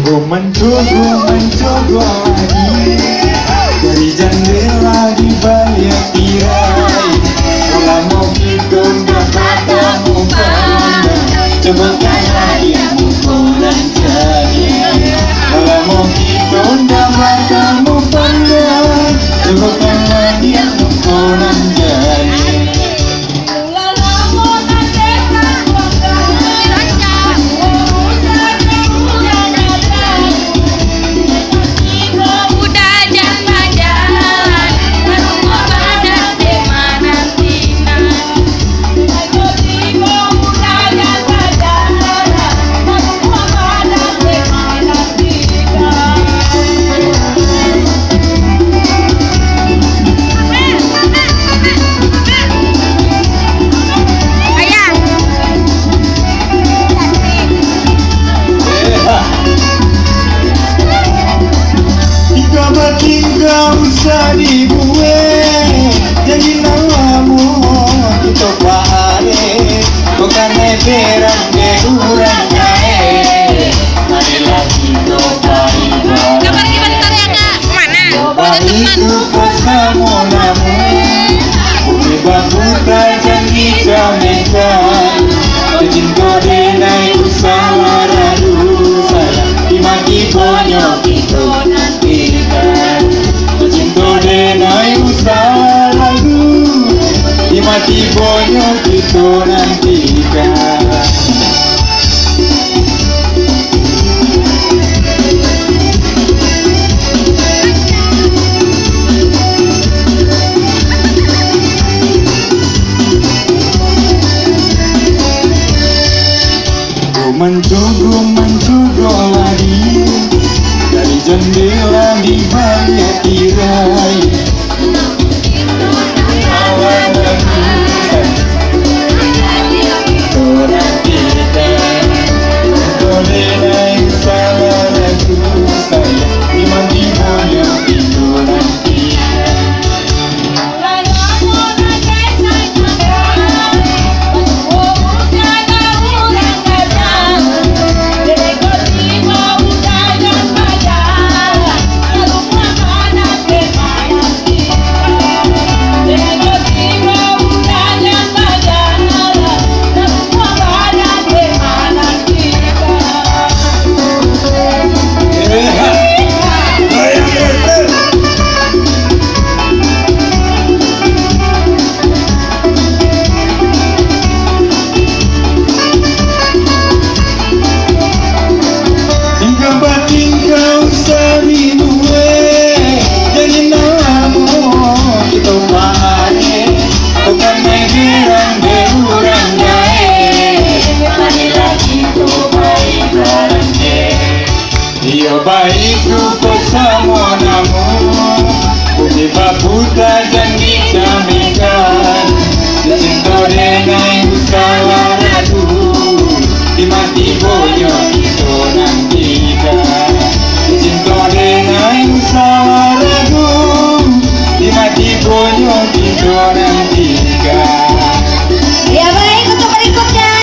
Mencoba lagi dari jendela di balik tirai. Kalau mau kita dapat kamu pandang, cobakanlah dia pukulan jadi. Kalau mau kita dapat kamu pandang, cobakanlah dia pukulan jadi. Tinggal usah dibuat jadi namamu kita pahare bukan neberan ke urang kae marilah kita bari-bari kabar bentar ya kak mana ada teman bersama namu bumi bangkuta janji jamekan cinta denai usaha radu sayang dimaki bonyok kita nantikan cinta denai usaha radu dimaki bonyok kita nantikan. Mencoba lagi dari jendela di balik tirai. Baik bersama namu bumi babuta janji jamikan cinta dengan usaha